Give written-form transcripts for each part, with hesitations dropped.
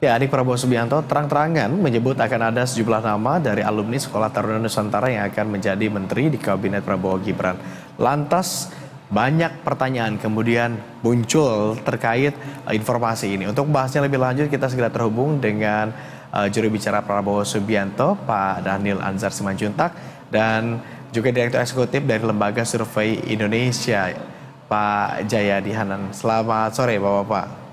Ya, Adik Prabowo Subianto terang-terangan menyebut akan ada sejumlah nama dari alumni Sekolah Taruna Nusantara yang akan menjadi menteri di Kabinet Prabowo Gibran. Lantas, banyak pertanyaan kemudian muncul terkait informasi ini. Untuk membahasnya lebih lanjut, kita segera terhubung dengan juru bicara Prabowo Subianto, Pak Dhanil Anzar Simanjuntak, dan juga Direktur Eksekutif dari Lembaga Survei Indonesia, Pak Jayadi Hanan. Selamat sore, Bapak-Bapak.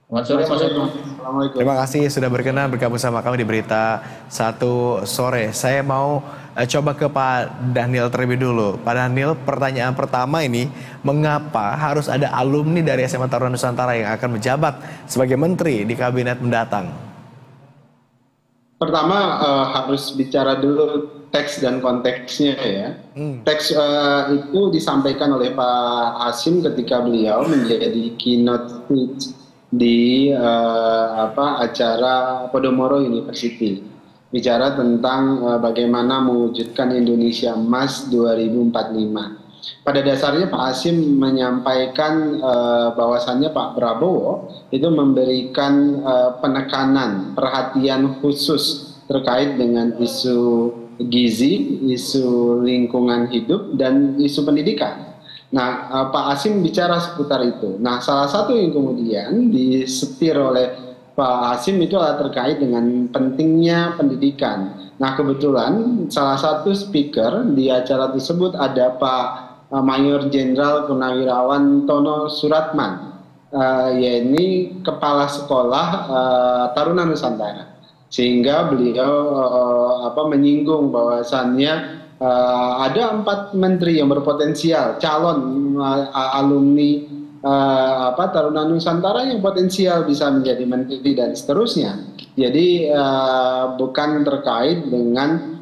Selamat sore, Mas Eko. Assalamualaikum. Terima kasih sudah berkenan bergabung sama kami di Berita Satu Sore. Saya mau coba ke Pak Dhanil terlebih dulu. Pak Dhanil, pertanyaan pertama ini, mengapa harus ada alumni dari SMA Taruna Nusantara yang akan menjabat sebagai menteri di kabinet mendatang? Pertama harus bicara dulu teks dan konteksnya ya. Teks itu disampaikan oleh Pak Hasim ketika beliau menjadi keynote speech di acara Podomoro University, bicara tentang bagaimana mewujudkan Indonesia Emas 2045. Pada dasarnya Pak Hasim menyampaikan bahwasannya Pak Prabowo itu memberikan penekanan, perhatian khusus terkait dengan isu gizi, isu lingkungan hidup, dan isu pendidikan. Nah, Pak Hasim bicara seputar itu. Nah, salah satu yang kemudian disetir oleh Pak Hasim itu adalah terkait dengan pentingnya pendidikan. Nah, kebetulan salah satu speaker di acara tersebut ada Pak Mayor Jenderal Purnawirawan Tono Suratman, yaitu Kepala Sekolah Taruna Nusantara. Sehingga beliau menyinggung bahwasannya ada 4 menteri yang berpotensial, calon alumni Taruna Nusantara yang potensial bisa menjadi menteri dan seterusnya. Jadi bukan terkait dengan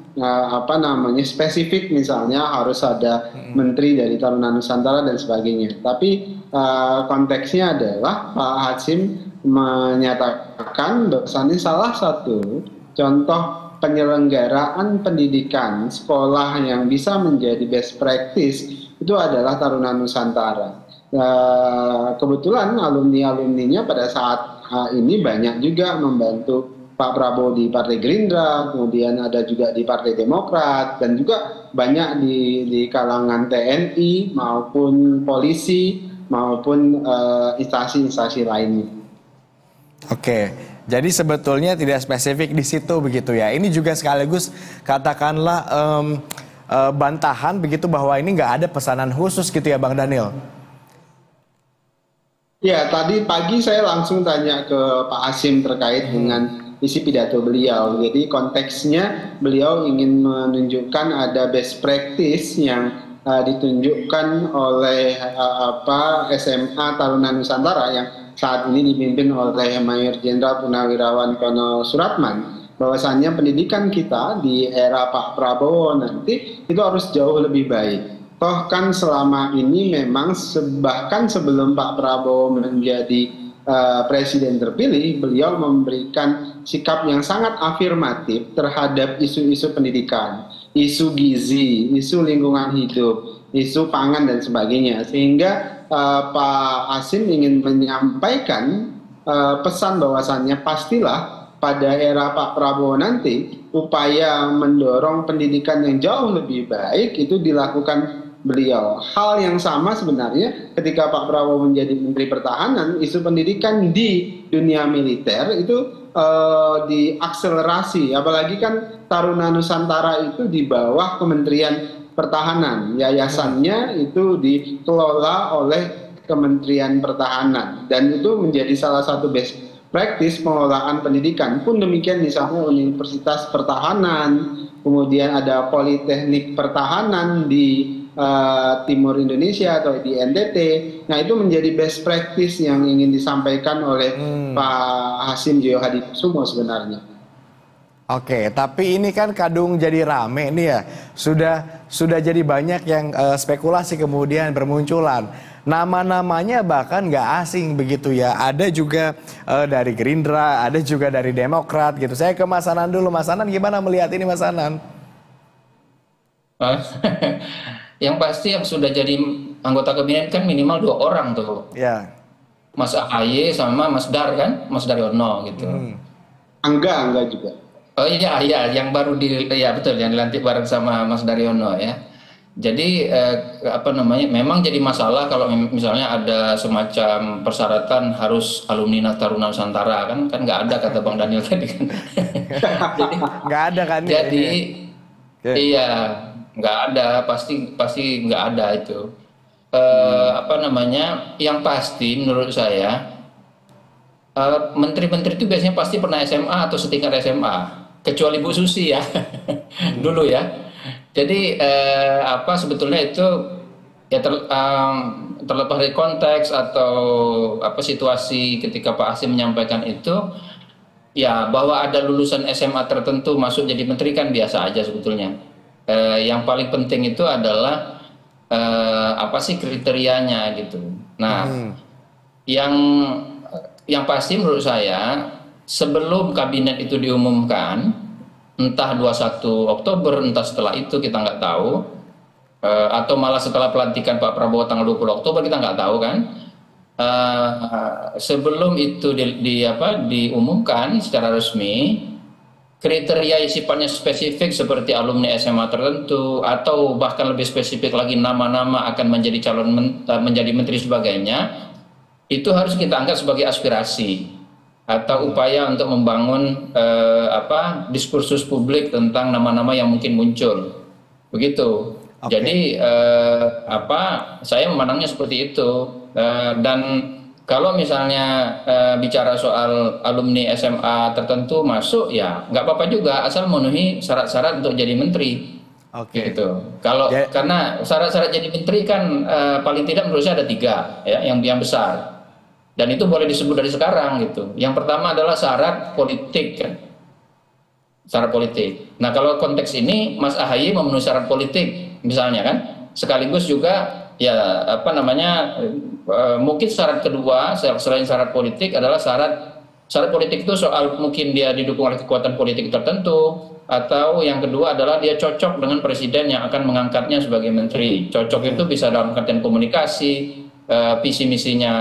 spesifik, misalnya harus ada menteri dari Taruna Nusantara dan sebagainya. Tapi konteksnya adalah Pak Hasim menyatakan bahwasannya salah satu contoh penyelenggaraan pendidikan sekolah yang bisa menjadi best practice itu adalah Taruna Nusantara. Kebetulan alumni-alumninya pada saat ini banyak juga membantu Pak Prabowo di Partai Gerindra, kemudian ada juga di Partai Demokrat, dan juga banyak di kalangan TNI maupun polisi maupun instansi-instansi lainnya. Oke, jadi sebetulnya tidak spesifik di situ begitu ya. Ini juga sekaligus katakanlah bantahan begitu bahwa ini nggak ada pesanan khusus gitu ya, Bang Dhanil. Ya, tadi pagi saya langsung tanya ke Pak Hasim terkait dengan isi pidato beliau. Jadi konteksnya beliau ingin menunjukkan ada best practice yang ditunjukkan oleh SMA Taruna Nusantara yang saat ini dipimpin oleh Mayor Jenderal Purnawirawan Tono Suratman, bahwasannya pendidikan kita di era Pak Prabowo nanti itu harus jauh lebih baik. Toh kan selama ini memang bahkan sebelum Pak Prabowo menjadi presiden terpilih, beliau memberikan sikap yang sangat afirmatif terhadap isu-isu pendidikan, isu gizi, isu lingkungan hidup, isu pangan dan sebagainya. Sehingga Pak Hasim ingin menyampaikan pesan bahwasannya pastilah pada era Pak Prabowo nanti upaya mendorong pendidikan yang jauh lebih baik itu dilakukan beliau. Hal yang sama sebenarnya ketika Pak Prabowo menjadi Menteri Pertahanan, isu pendidikan di dunia militer itu diakselerasi. Apalagi kan Taruna Nusantara itu di bawah Kementerian Pertahanan. Yayasannya itu dikelola oleh Kementerian Pertahanan. Dan itu menjadi salah satu best practice pengelolaan pendidikan. Pun demikian misalnya Universitas Pertahanan, kemudian ada Politeknik Pertahanan di Timur Indonesia atau di NTT. Nah, itu menjadi best practice yang ingin disampaikan oleh Pak Hasim Joyo Hadikusumo sebenarnya. Oke, tapi ini kan kadung jadi rame nih ya. Sudah jadi banyak yang spekulasi kemudian bermunculan. Nama-namanya bahkan nggak asing begitu ya. Ada juga dari Gerindra, ada juga dari Demokrat gitu. Saya ke Mas Anan dulu. Mas Anan gimana melihat ini, Mas Anan? Yang pasti yang sudah jadi anggota kabinet kan minimal 2 orang tuh. Ya. Mas AHY sama Mas Dar kan, Mas Daryono gitu. Angga juga. Oh iya, iya, yang baru ya betul, yang dilantik bareng sama Mas Daryono ya. Jadi apa namanya, memang jadi masalah kalau misalnya ada semacam persyaratan harus alumni Taruna Nusantara kan nggak ada kata Bang Daniel tadi kan. Jadi Nggak ada kan? jadi Oke. iya nggak ada, pasti nggak ada itu. Apa namanya, yang pasti menurut saya menteri-menteri itu biasanya pasti pernah SMA atau setingkat SMA, kecuali Bu Susi ya dulu ya. Jadi apa sebetulnya itu ya terlepas dari konteks atau apa situasi ketika Pak Hasim menyampaikan itu, ya bahwa ada lulusan SMA tertentu masuk jadi menteri kan biasa aja sebetulnya. Yang paling penting itu adalah apa sih kriterianya gitu. Nah, yang pasti menurut saya sebelum kabinet itu diumumkan, entah 21 Oktober, entah setelah itu kita nggak tahu, atau malah setelah pelantikan Pak Prabowo tanggal 20 Oktober kita nggak tahu kan. Sebelum itu diumumkan secara resmi, kriteria sifatnya spesifik seperti alumni SMA tertentu atau bahkan lebih spesifik lagi nama-nama akan menjadi menjadi menteri sebagainya, itu harus kita anggap sebagai aspirasi atau upaya untuk membangun diskursus publik tentang nama-nama yang mungkin muncul, begitu. Oke. Jadi saya memandangnya seperti itu. Dan kalau misalnya bicara soal alumni SMA tertentu masuk, ya nggak apa-apa juga asal memenuhi syarat-syarat untuk jadi menteri. Oke. Gitu. Karena syarat-syarat jadi menteri kan paling tidak menurut saya ada 3 ya, yang besar. Dan itu boleh disebut dari sekarang gitu. Yang pertama adalah syarat politik kan. Syarat politik. Nah, kalau konteks ini Mas AHY memenuhi syarat politik misalnya kan, sekaligus juga ya mungkin syarat kedua selain syarat politik adalah syarat politik itu soal mungkin dia didukung oleh kekuatan politik tertentu, atau yang kedua adalah dia cocok dengan presiden yang akan mengangkatnya sebagai menteri. Cocok itu bisa dalam artian komunikasi, visi misinya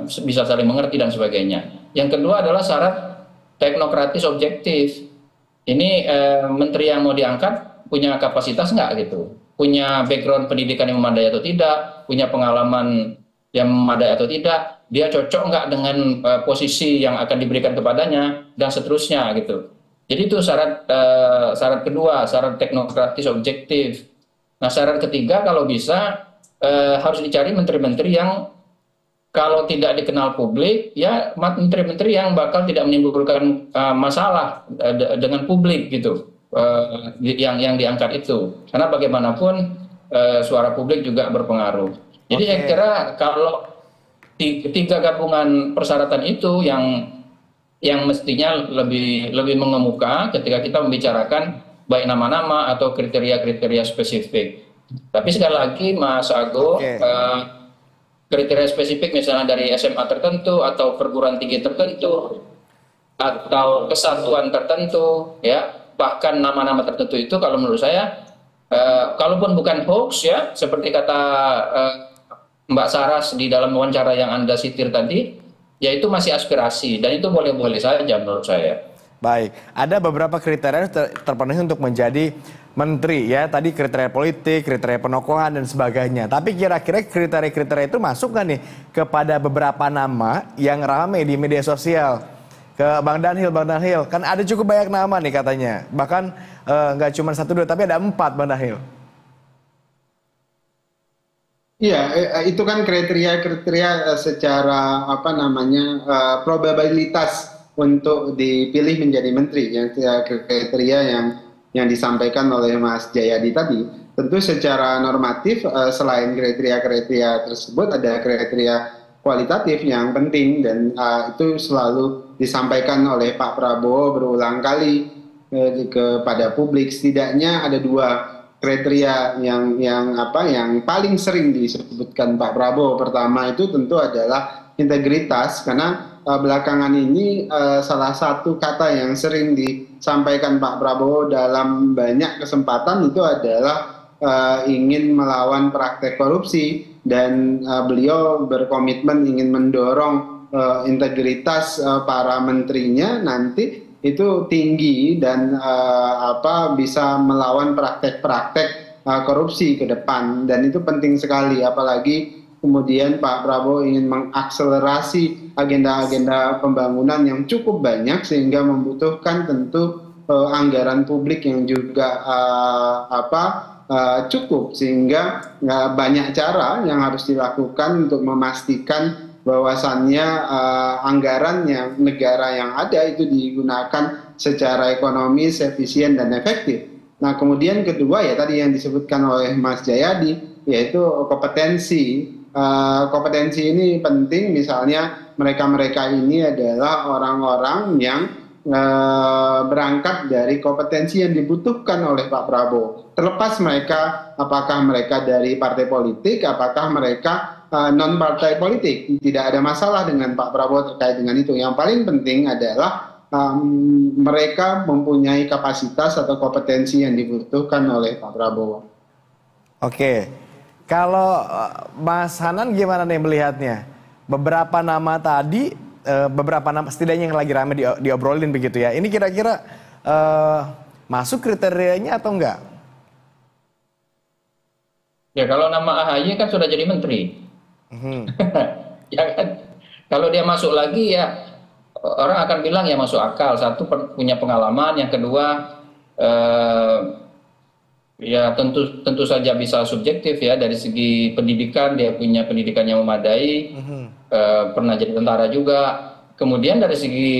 bisa saling mengerti dan sebagainya. Yang kedua adalah syarat teknokratis objektif. Ini menteri yang mau diangkat punya kapasitas nggak gitu, punya background pendidikan yang memadai atau tidak, punya pengalaman yang memadai atau tidak, dia cocok nggak dengan posisi yang akan diberikan kepadanya dan seterusnya gitu. Jadi itu syarat kedua, syarat teknokratis objektif. Nah, syarat ketiga kalau bisa harus dicari menteri-menteri yang kalau tidak dikenal publik, ya menteri-menteri yang bakal tidak menimbulkan masalah dengan publik gitu, yang diangkat itu. Karena bagaimanapun suara publik juga berpengaruh. Jadi saya kira kalau 3 gabungan persyaratan itu yang mestinya lebih mengemuka ketika kita membicarakan baik nama-nama atau kriteria-kriteria spesifik. Tapi sekali lagi Mas Ago, kriteria spesifik misalnya dari SMA tertentu atau perguruan tinggi tertentu atau kesatuan tertentu, ya bahkan nama-nama tertentu itu kalau menurut saya, kalaupun bukan hoax ya, seperti kata Mbak Saras di dalam wawancara yang Anda sitir tadi, ya itu masih aspirasi dan itu boleh-boleh saja menurut saya. Baik, ada beberapa kriteria terpenuhi untuk menjadi menteri ya. Tadi kriteria politik, kriteria penokohan dan sebagainya. Tapi kira-kira kriteria-kriteria itu masuk nggak nih kepada beberapa nama yang ramai di media sosial? Ke Bang Daniel, kan ada cukup banyak nama nih katanya. Bahkan nggak cuma 1-2, tapi ada 4 Bang Daniel. Iya, itu kan kriteria secara probabilitas untuk dipilih menjadi menteri, yang kriteria yang disampaikan oleh Mas Jayadi tadi. Tentu secara normatif selain kriteria-kriteria tersebut ada kriteria kualitatif yang penting dan itu selalu disampaikan oleh Pak Prabowo berulang kali kepada publik. Setidaknya ada 2 kriteria yang paling sering disebutkan Pak Prabowo. Pertama itu tentu adalah integritas, karena belakangan ini salah satu kata yang sering disampaikan Pak Prabowo dalam banyak kesempatan itu adalah ingin melawan praktek korupsi, dan beliau berkomitmen ingin mendorong integritas para menterinya nanti itu tinggi dan bisa melawan praktek-praktek korupsi ke depan, dan itu penting sekali, apalagi kemudian Pak Prabowo ingin mengakselerasi agenda-agenda pembangunan yang cukup banyak sehingga membutuhkan tentu anggaran publik yang juga cukup, sehingga banyak cara yang harus dilakukan untuk memastikan bahwasannya anggaran yang negara yang ada itu digunakan secara ekonomis, efisien dan efektif. Nah, kemudian kedua ya tadi yang disebutkan oleh Mas Jayadi, yaitu kompetensi. Kompetensi ini penting, misalnya mereka-mereka ini adalah orang-orang yang berangkat dari kompetensi yang dibutuhkan oleh Pak Prabowo. Terlepas mereka, apakah mereka dari partai politik, apakah mereka non partai politik, tidak ada masalah dengan Pak Prabowo terkait dengan itu. Yang paling penting adalah mereka mempunyai kapasitas atau kompetensi yang dibutuhkan oleh Pak Prabowo. Oke, kalau Mas Hanan gimana nih melihatnya? Beberapa nama tadi, beberapa nama setidaknya yang lagi ramai diobrolin begitu ya. Ini kira-kira masuk kriterianya atau enggak? Ya kalau nama AHY kan sudah jadi menteri. Ya kan? Kalau dia masuk lagi ya orang akan bilang ya masuk akal. Satu punya pengalaman, yang kedua ya tentu saja bisa subjektif ya, dari segi pendidikan dia punya pendidikan yang memadai, pernah jadi tentara juga. Kemudian dari segi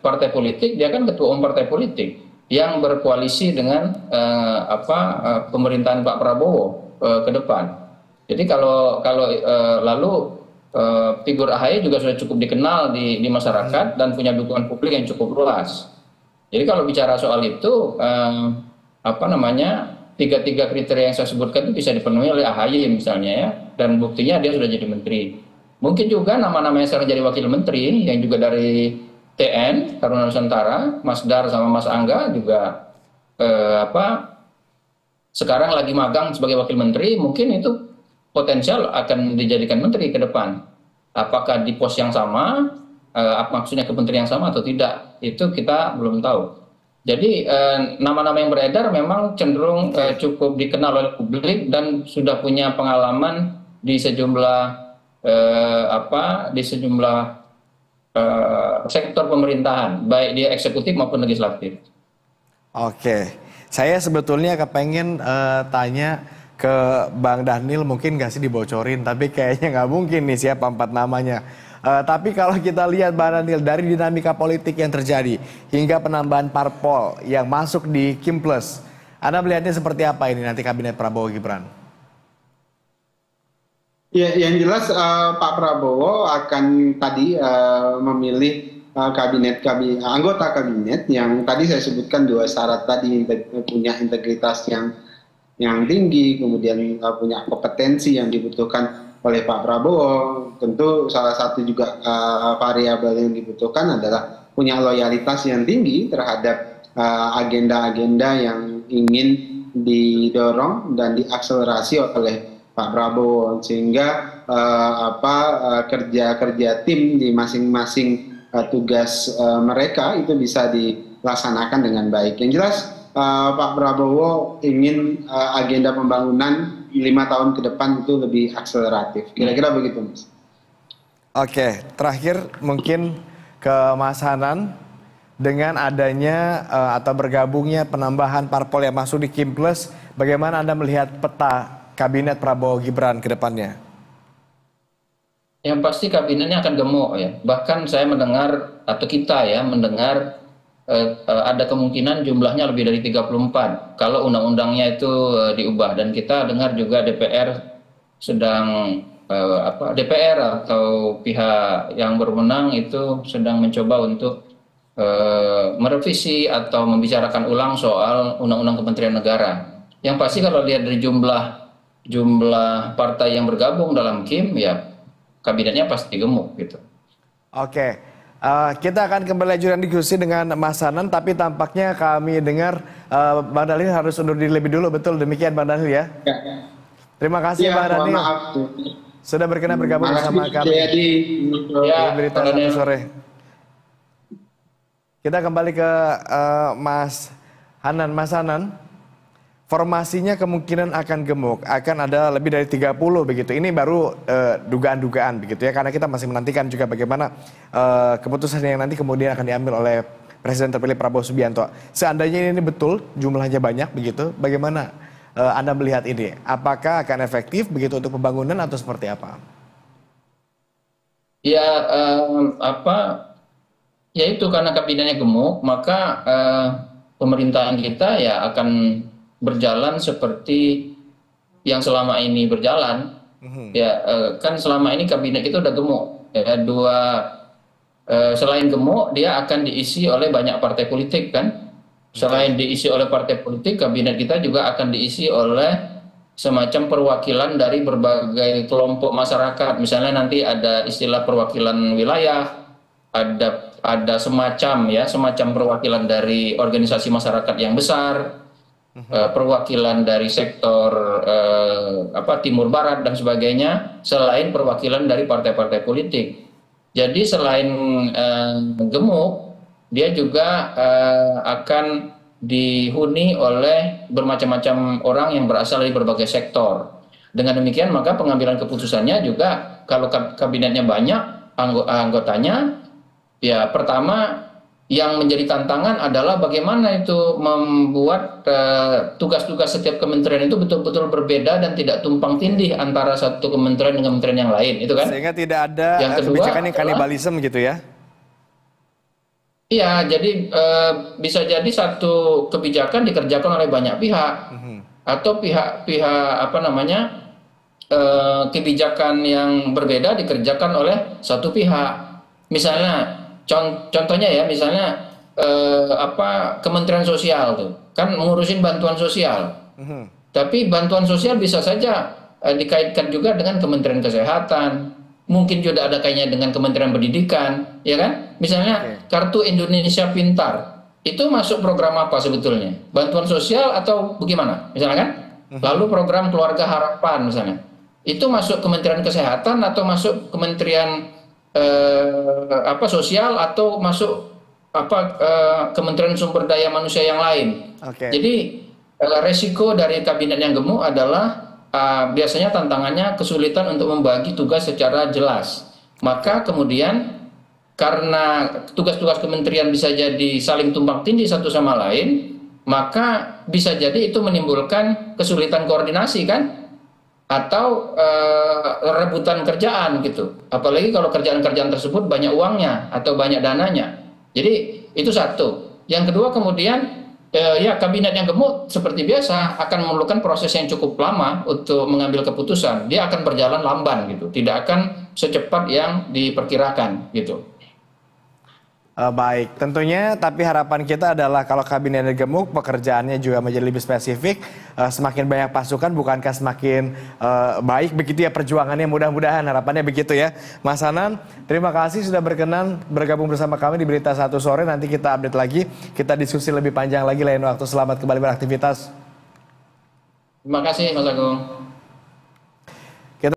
partai politik dia kan ketua umum partai politik yang berkoalisi dengan pemerintahan Pak Prabowo ke depan. Jadi kalau lalu figur AHY juga sudah cukup dikenal di masyarakat dan punya dukungan publik yang cukup luas. Jadi kalau bicara soal itu tiga kriteria yang saya sebutkan itu bisa dipenuhi oleh AHY misalnya ya, dan buktinya dia sudah jadi menteri. Mungkin juga nama-nama yang sekarang jadi wakil menteri yang juga dari TN Taruna Nusantara, Mas Dar sama Mas Angga juga sekarang lagi magang sebagai wakil menteri, mungkin itu potensial akan dijadikan menteri ke depan. Apakah di pos yang sama, maksudnya kementerian yang sama atau tidak, itu kita belum tahu. Jadi nama-nama yang beredar memang cenderung cukup dikenal oleh publik dan sudah punya pengalaman di sejumlah sektor pemerintahan, baik dia eksekutif maupun legislatif. Oke, saya sebetulnya kepengen tanya ke Bang Dhanil, mungkin nggak sih dibocorin, tapi kayaknya nggak mungkin nih siapa 4 namanya. Tapi kalau kita lihat Bang Dhanil, dari dinamika politik yang terjadi hingga penambahan parpol yang masuk di Kim Plus, Anda melihatnya seperti apa ini nanti kabinet Prabowo Gibran? Ya, yang jelas Pak Prabowo akan tadi memilih anggota kabinet yang tadi saya sebutkan 2 syarat tadi, punya integritas yang tinggi, kemudian punya kompetensi yang dibutuhkan oleh Pak Prabowo. Tentu salah satu juga variabel yang dibutuhkan adalah punya loyalitas yang tinggi terhadap agenda-agenda yang ingin didorong dan diakselerasi oleh Pak Prabowo, sehingga kerja-kerja tim di masing-masing tugas mereka itu bisa dilaksanakan dengan baik. Yang jelas Pak Prabowo ingin agenda pembangunan 5 tahun ke depan itu lebih akseleratif. Kira-kira begitu, Mas. Oke, terakhir mungkin ke Mas Hanan. Dengan adanya atau bergabungnya penambahan parpol yang masuk di Kim Plus, bagaimana Anda melihat peta kabinet Prabowo Gibran ke depannya? Yang pasti kabinetnya akan gemuk ya. Bahkan saya mendengar, atau kita ya mendengar, ada kemungkinan jumlahnya lebih dari 34 kalau undang-undangnya itu diubah. Dan kita dengar juga DPR sedang DPR atau pihak yang berwenang itu sedang mencoba untuk merevisi atau membicarakan ulang soal undang-undang Kementerian Negara. Yang pasti kalau lihat dari jumlah partai yang bergabung dalam Kim, ya kabinetnya pasti gemuk gitu. Oke. Kita akan kembali lanjutkan diskusi dengan Mas Hanan, tapi tampaknya kami dengar Bang Dhanil harus undur diri lebih dulu, betul demikian Bang Dhanil ya? Ya. Terima kasih ya, Bang Dhanil. Maaf. sudah berkenan bergabung bersama kami Ya, di Berita Satu Sore. Kita kembali ke Mas Hanan. Mas Hanan, formasinya kemungkinan akan gemuk, akan ada lebih dari 30 begitu. Ini baru dugaan-dugaan begitu ya, karena kita masih menantikan juga bagaimana keputusan yang nanti kemudian akan diambil oleh Presiden terpilih Prabowo Subianto. Seandainya ini betul, jumlahnya banyak begitu, bagaimana Anda melihat ini? Apakah akan efektif begitu untuk pembangunan atau seperti apa? Ya, ya itu karena kabinetnya gemuk, maka pemerintahan kita ya akan berjalan seperti yang selama ini berjalan. Ya, kan selama ini kabinet itu udah gemuk. Ya, selain gemuk, dia akan diisi oleh banyak partai politik kan. Selain diisi oleh partai politik, kabinet kita juga akan diisi oleh semacam perwakilan dari berbagai kelompok masyarakat. Misalnya nanti ada istilah perwakilan wilayah, ada semacam perwakilan dari organisasi masyarakat yang besar, perwakilan dari sektor Timur Barat dan sebagainya, selain perwakilan dari partai-partai politik. Jadi selain gemuk, dia juga akan dihuni oleh bermacam-macam orang yang berasal dari berbagai sektor. Dengan demikian maka pengambilan keputusannya juga kalau kabinetnya banyak anggotanya, ya pertama yang menjadi tantangan adalah bagaimana itu membuat tugas-tugas setiap kementerian itu betul-betul berbeda dan tidak tumpang tindih antara satu kementerian dengan kementerian yang lain, itu kan? Sehingga tidak ada kebijakan yang kanibalisme gitu ya? Iya, jadi bisa jadi satu kebijakan dikerjakan oleh banyak pihak, atau kebijakan yang berbeda dikerjakan oleh satu pihak. Misalnya contohnya ya, misalnya Kementerian Sosial tuh kan ngurusin bantuan sosial, tapi bantuan sosial bisa saja dikaitkan juga dengan Kementerian Kesehatan, mungkin juga ada kaitannya dengan Kementerian Pendidikan, ya kan? Misalnya Kartu Indonesia Pintar itu masuk program apa sebetulnya? Bantuan sosial atau bagaimana? Misalnya kan? Lalu program Keluarga Harapan misalnya, itu masuk Kementerian Kesehatan atau masuk Kementerian Sosial atau masuk Kementerian Sumber Daya Manusia yang lain. Jadi resiko dari kabinet yang gemuk adalah biasanya tantangannya kesulitan untuk membagi tugas secara jelas. Maka kemudian karena tugas-tugas kementerian bisa jadi saling tumpang tindih satu sama lain, maka bisa jadi itu menimbulkan kesulitan koordinasi kan? Atau rebutan kerjaan gitu. Apalagi kalau kerjaan-kerjaan tersebut banyak uangnya atau banyak dananya. Jadi itu satu. Yang kedua kemudian ya kabinet yang gemuk seperti biasa akan memerlukan proses yang cukup lama untuk mengambil keputusan. Dia akan berjalan lamban gitu. Tidak akan secepat yang diperkirakan gitu. Baik, tentunya tapi harapan kita adalah kalau kabinetnya gemuk, pekerjaannya juga menjadi lebih spesifik, semakin banyak pasukan bukankah semakin baik begitu ya perjuangannya, mudah-mudahan harapannya begitu ya. Mas Hanan, terima kasih sudah berkenan bergabung bersama kami di Berita Satu Sore, nanti kita update lagi, kita diskusi lebih panjang lagi lain waktu. Selamat kembali beraktivitas. Terima kasih Mas Agung.